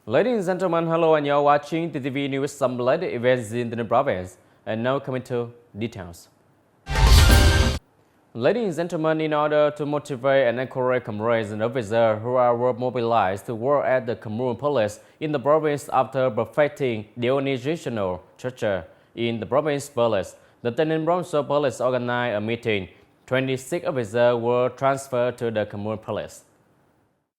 Ladies and gentlemen, hello, and you're watching TTV News Summit events in the province. And now coming to details. Ladies and gentlemen, in order to motivate and encourage comrades and officers who are mobilized to work at the communal police in the province after perfecting the organizational structure in the province police, the TayNinhTV police organized a meeting. 26 officers were transferred to the communal police.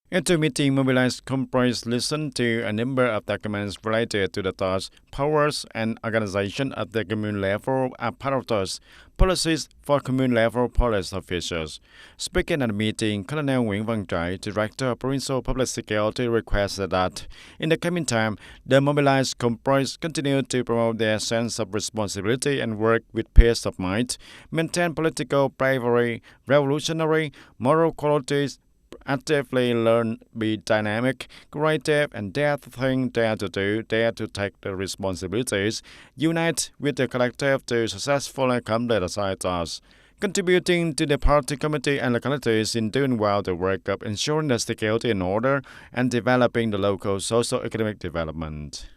At the meeting, mobilized comrades listened to a number of documents related to the tasks, powers, and organization of the commune-level apparatus, policies for commune-level police officials. Speaking at the meeting, Colonel Nguyễn Văn Trải, Director of Provincial Public Security, requested that, in the coming time, the mobilized comrades continue to promote their sense of responsibility and work with peace of mind, maintain political bravery, revolutionary, moral qualities, actively learn, be dynamic, creative, and dare to think, dare to do, dare to take the responsibilities, unite with the collective to successfully complete assigned tasks, contributing to the party committee and localities in doing well the work of ensuring the security and order and developing the local socio-economic development.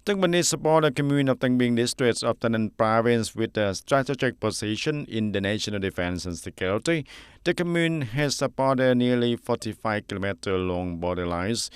Tân Bình is support the commune of Tân Biên district of Tây Ninh province with a strategic position in the national defense and security. The commune has supported nearly 45 kilometers long border lines,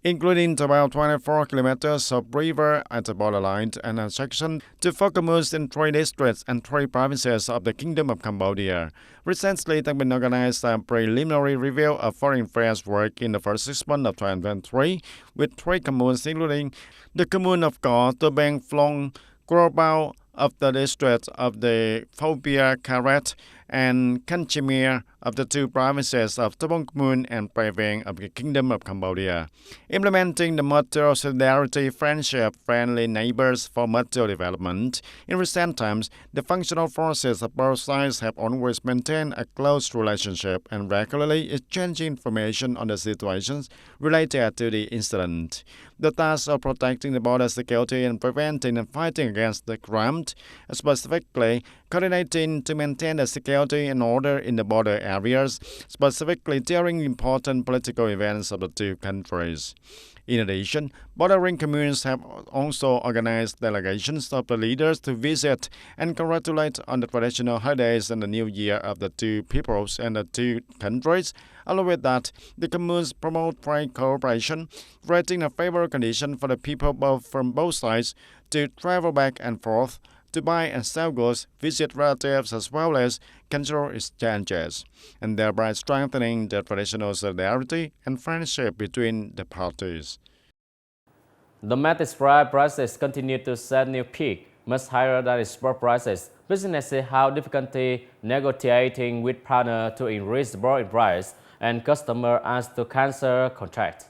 including about 24 kilometers of river at the borderline and a section to 4 communes in 3 districts and 3 provinces of the Kingdom of Cambodia. Recently, Tân Bình organized a preliminary review of foreign affairs work in the first 6 months of 2023 with 3 communes, including the commune of Cò, Tô Bang, Phlong, Cro Bao of the district of the Phobia Karet and Kanchimir of the 2 provinces of Tabong Commune and Preveng of the Kingdom of Cambodia, implementing the motto of solidarity, friendship, friendly neighbors for mutual development. In recent times, the functional forces of both sides have always maintained a close relationship and regularly exchange information on the situations related to the incident. The task of protecting the border security and preventing and fighting against the crime, specifically coordinating to maintain the security and order in the border areas, specifically during important political events of the 2 countries. In addition, bordering communes have also organized delegations of the leaders to visit and congratulate on the traditional holidays and the New Year of the 2 peoples and the 2 countries. Along with that, the communes promote trade cooperation, creating a favorable condition for the people from both sides to travel back and forth, to buy and sell goods, visit relatives, as well as cultural exchanges, and thereby strengthening the traditional solidarity and friendship between the parties. The meat prices continue to set new peak, much higher than export prices. Businesses have difficulty negotiating with partners to increase the broken price, and customers asked to cancel contracts.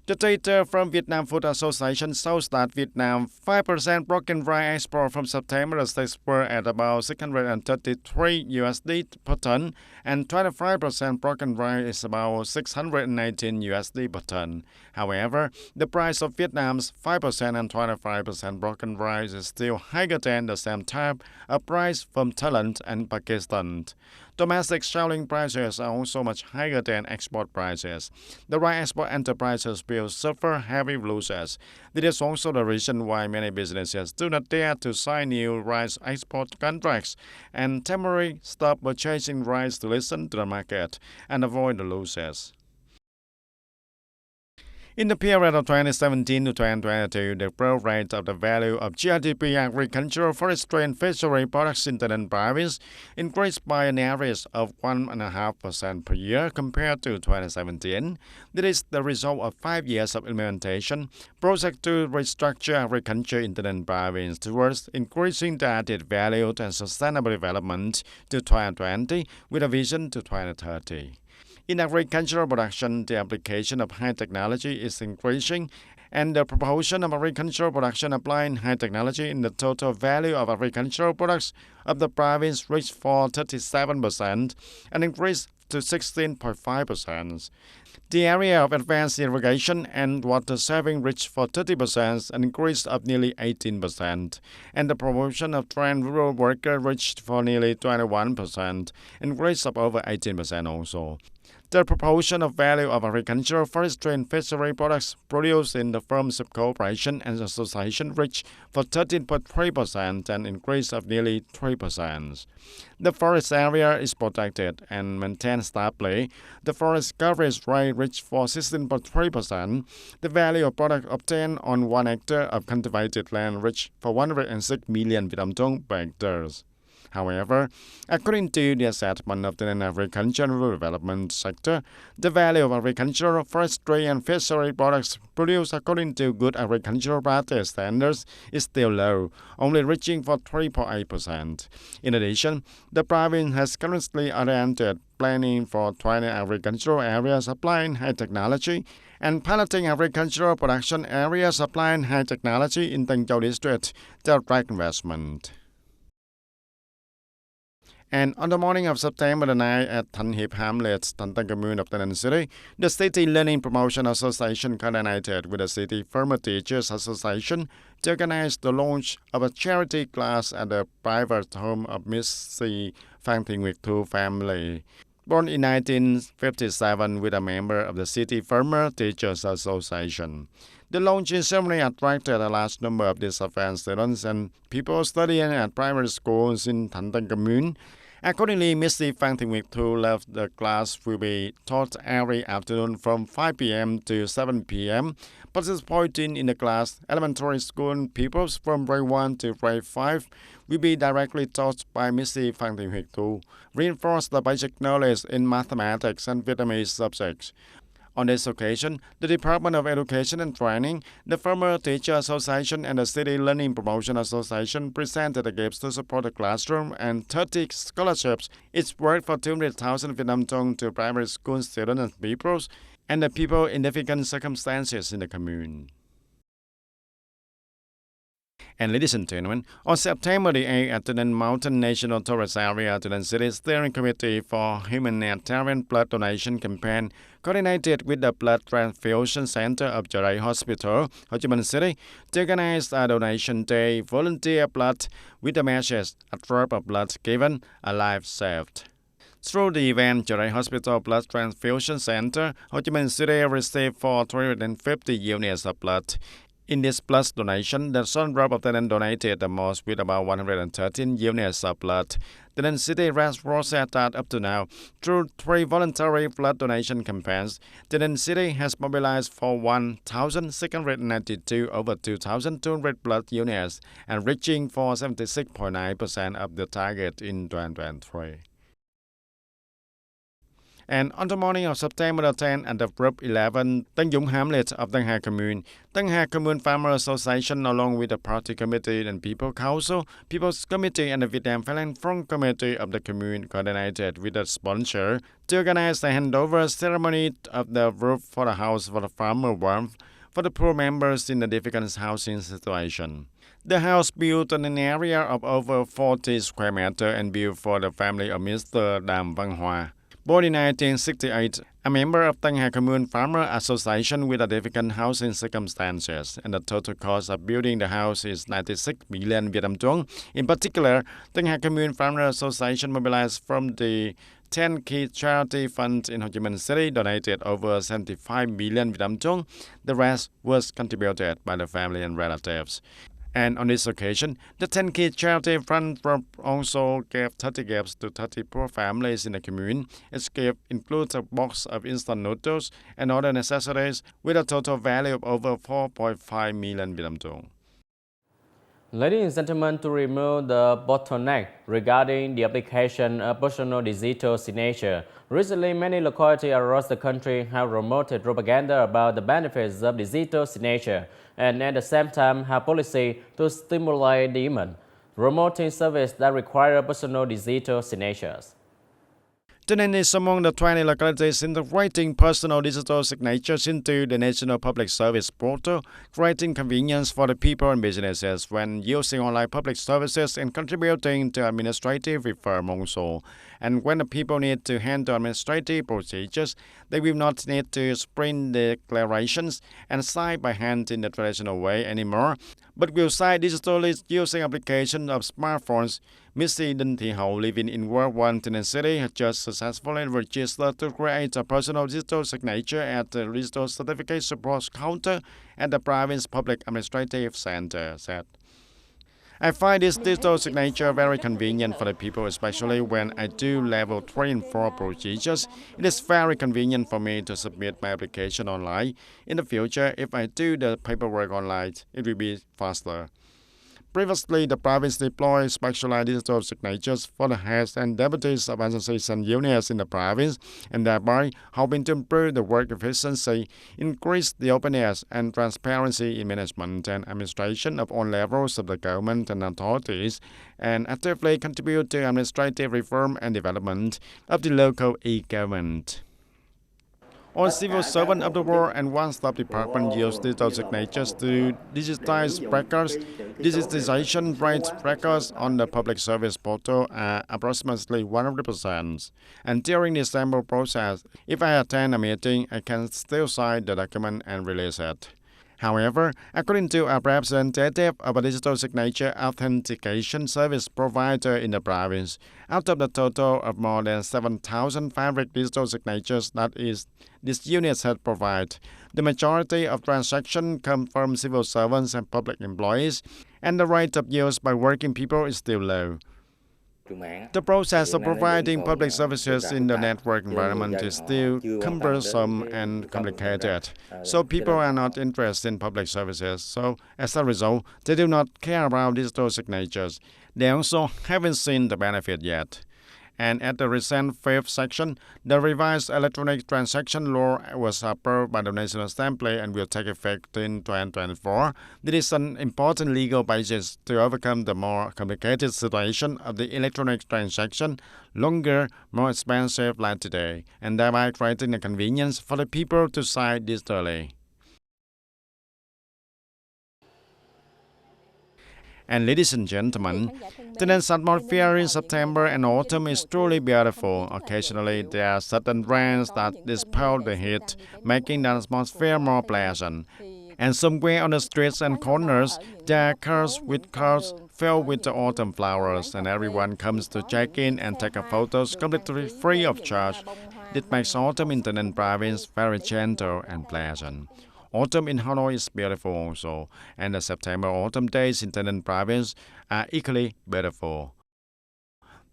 The data from Vietnam Food Association shows that Vietnam 5% broken rice export from September the states were at about 633 USD per ton, and 25% broken rice is about 619 USD per ton. However, the price of Vietnam's 5% and 25% broken rice is still higher than the same type of price from Thailand and Pakistan. Domestic selling prices are also much higher than export prices. The rice export enterprises will suffer heavy losses. This is also the reason why many businesses do not dare to sign new rice export contracts and temporarily stop purchasing rice to listen to the market and avoid the losses. In the period of 2017 to 2022, the growth rate of the value of GDP agricultural, forestry, and fishery products in the province increased by an average of 1.5% per year compared to 2017. This is the result of 5 years of implementation project to restructure agriculture in the province towards increasing the added value and sustainable development to 2020 with a vision to 2030. In agricultural production, the application of high technology is increasing, and the proportion of agricultural production applying high technology in the total value of agricultural products of the province reached 37%, an increase to 16.5%. The area of advanced irrigation and water saving reached 30%, an increase of nearly 18%, and the proportion of trained rural workers reached for nearly 21%, an increase of over 18% also. The proportion of value of agricultural, forestry, and fishery products produced in the firms of cooperation and association reached for 13.3%, an increase of nearly 3%. The forest area is protected and maintained stably. The forest coverage rate reached for 16.3%. The value of product obtained on 1 hectare of cultivated land reached for 106 million Vietnam dong per hectare. However, according to the assessment of the agricultural development sector, the value of agricultural, forestry, and fishery products produced according to good agricultural practice standards is still low, only reaching for 3.8%. In addition, the province has currently oriented planning for 20 agricultural areas applying high technology and piloting agricultural production areas applying high technology in Tân Châu district to attract investment. And on the morning of September the 9th at Thanh Hiệp Hamlet, Thanh Tân Commune of Taynan City, the City Learning Promotion Association coordinated with the City Farmer Teachers Association to organize the launch of a charity class at the private home of Miss C. Phan Thị Nguyệt Thu family. Born in 1957 with a member of the City Farmer Teachers Association. The launching ceremony attracted a large number of disadvantaged students and people studying at private schools in Thanh Tân Commune. Accordingly, Miss Phan Thị Nguyệt Thu left the class will be taught every afternoon from 5 p.m. to 7 p.m. Participating in the class, elementary school pupils from grade 1 to grade 5 will be directly taught by Miss Phan Thị Nguyệt Thu, reinforce the basic knowledge in mathematics and Vietnamese subjects. On this occasion, the Department of Education and Training, the Farmer Teacher Association, and the City Learning Promotion Association presented the gifts to support the classroom and 30 scholarships, each worth for 200,000 Vietnam dong to primary school students and pupils, and the people in difficult circumstances in the commune. And ladies and gentlemen, on September the 8th at the Mountain National Tourist Area, the City Steering Committee for Humanitarian Blood Donation Campaign, coordinated with the Blood Transfusion Center of Chợ Rẫy Hospital, Ho Chi Minh City, to organize a donation day, volunteer blood, with the message, a drop of blood given, a life saved. Through the event, Chợ Rẫy Hospital Blood Transfusion Center, Ho Chi Minh City received 450 units of blood. In this blood donation, the Son Group of Taynan donated the most with about 113 units of blood. Taynan City Red Cross said that up to now, through 3 voluntary blood donation campaigns, Taynan City has mobilized for 1,692 over 2,200 blood units and reaching for 76.9% of the target in 2023. And on the morning of September the 10th at the Group 11 Tân Dũng Hamlet of Tân Hà Commune, Tân Hà Commune Farmer Association along with the Party Committee and People Council, People's Committee and the Vietnam Philanthropic Committee of the commune coordinated with the sponsor to organize the handover ceremony of the roof for the house for the farmer warmth for the poor members in the difficult housing situation. The house built on an area of over 40 square meters and built for the family of Mr. Đàm Văn Hòa. Born in 1968, a member of Tân Hà Commune Farmer Association with a difficult housing circumstances, and the total cost of building the house is 96 million Vietnam dong. In particular, Tân Hà Commune Farmer Association mobilized from the 10 key charity funds in Ho Chi Minh City donated over 75 million Vietnam dong. The rest was contributed by the family and relatives. And on this occasion, the 10 Key Charity Fund also gave 30 gifts to 30 poor families in the commune. Its gift includes a box of instant noodles and other necessities with a total value of over 4.5 million Vietnam dong. Ladies and gentlemen, to remove the bottleneck regarding the application of personal digital signature, recently many localities across the country have promoted propaganda about the benefits of digital signature and at the same time have policy to stimulate the demand, promoting services that require personal digital signatures. Taynan is among the 20 localities integrating personal digital signatures into the National Public Service Portal, creating convenience for the people and businesses when using online public services and contributing to administrative reform also. And when the people need to handle administrative procedures, they will not need to print declarations and sign by hand in the traditional way anymore, but will sign digitally using application of smartphones. Missy Đinh Thị Hậu, living in World 1 TayNinhTV, has just successfully registered to create a personal digital signature at the digital certificate support counter at the province public administrative center, said. I find this digital signature very convenient for the people, especially when I do level 3 and 4 procedures. It is very convenient for me to submit my application online. In the future, if I do the paperwork online, it will be faster. Previously, the province deployed specialized digital signatures for the heads and deputies of agencies and units in the province, and thereby hoping to improve the work efficiency, increase the openness and transparency in management and administration of all levels of the government and authorities, and actively contribute to administrative reform and development of the local e-government. All civil servants of the world and one-stop department use digital signatures to digitize records. Digitization rate records on the public service portal are approximately 100%. And during the sample process, if I attend a meeting, I can still sign the document and release it. However, according to a representative of a digital signature authentication service provider in the province, out of the total of more than 7,500 digital signatures that this unit has provided, the majority of transactions come from civil servants and public employees, and the rate of use by working people is still low. The process of providing public services in the network environment is still cumbersome and complicated, so people are not interested in public services. So, as a result, they do not care about digital signatures. They also haven't seen the benefit yet. And at the recent fifth section, the revised electronic transaction law was approved by the National Assembly and will take effect in 2024. This is an important legal basis to overcome the more complicated situation of the electronic transaction, longer, more expensive like today, and thereby creating a convenience for the people to sign digitally. And ladies and gentlemen, tonight's atmosphere in September and autumn is truly beautiful. Occasionally, there are sudden rains that dispel the heat, making the atmosphere more pleasant. And somewhere on the streets and corners, there are cars filled with the autumn flowers, and everyone comes to check in and take photos completely free of charge. This makes autumn in TayNinh province very gentle and pleasant. Autumn in Hanoi is beautiful also, and the September autumn days in TayNinh province are equally beautiful.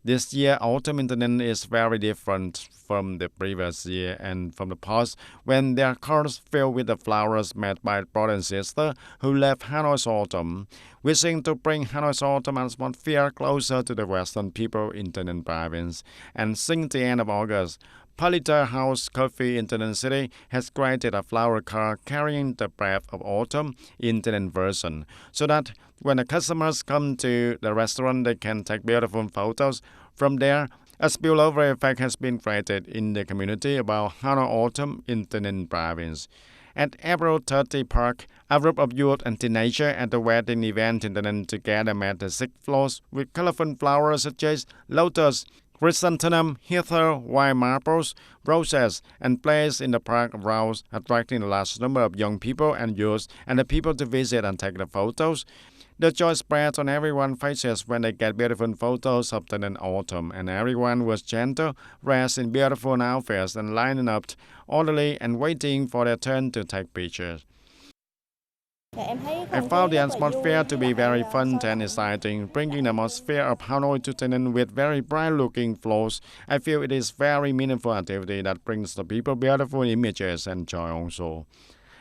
This year, autumn in TayNinh is very different from the previous year and from the past, when there are cars filled with the flowers made by brother and sister who left Hanoi's autumn, wishing to bring Hanoi's autumn atmosphere closer to the Western people in TayNinh province. And since the end of August, Politer House Coffee in TayNinh City has created a flower car carrying the breath of autumn in TayNinh version, so that when the customers come to the restaurant, they can take beautiful photos. From there, a spillover effect has been created in the community about Hanoi autumn in TayNinh province. At April 30 Park, a group of youth and teenagers at the wedding event in TayNinh together made the 6 floors with colorful flowers such as lotus, chrysanthemum, heather, white marbles, roses, and placed in the park around, attracting a large number of young people and youths and the people to visit and take the photos. The joy spreads on everyone's faces when they get beautiful photos of TayNinh autumn, and everyone was gentle, dressed in beautiful outfits and lining up orderly and waiting for their turn to take pictures. I found the atmosphere to be very fun and exciting, bringing the atmosphere of Hanoi to TayNinh with very bright-looking floors. I feel it is very meaningful activity that brings the people beautiful images and joy also.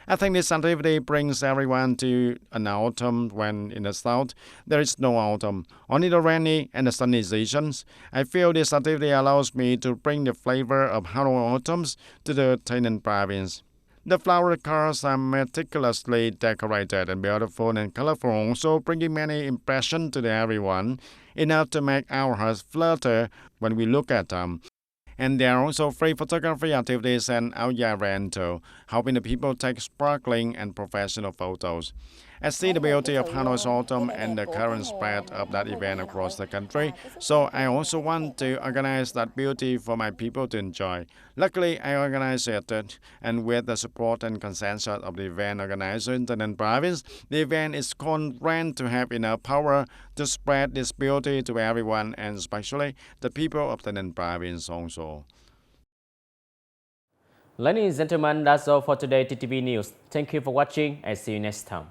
I think this activity brings everyone to an autumn when in the south there is no autumn, only the rainy and the sunny seasons. I feel this activity allows me to bring the flavor of Hanoi autumns to the TayNinh province. The flower cars are meticulously decorated and beautiful and colorful, also bringing many impressions to everyone, enough to make our hearts flutter when we look at them. And there are also free photography activities and outdoor rental, helping the people take sparkling and professional photos. I see the beauty of Hanoi's autumn and the current spread of that event across the country, so I also want to organize that beauty for my people to enjoy. Luckily, I organized it, and with the support and consensus of the event organizer in Taynan province, the event is planned to have enough power to spread this beauty to everyone, and especially the people of Taynan province also. Ladies and gentlemen, that's all for today TTV News. Thank you for watching and see you next time.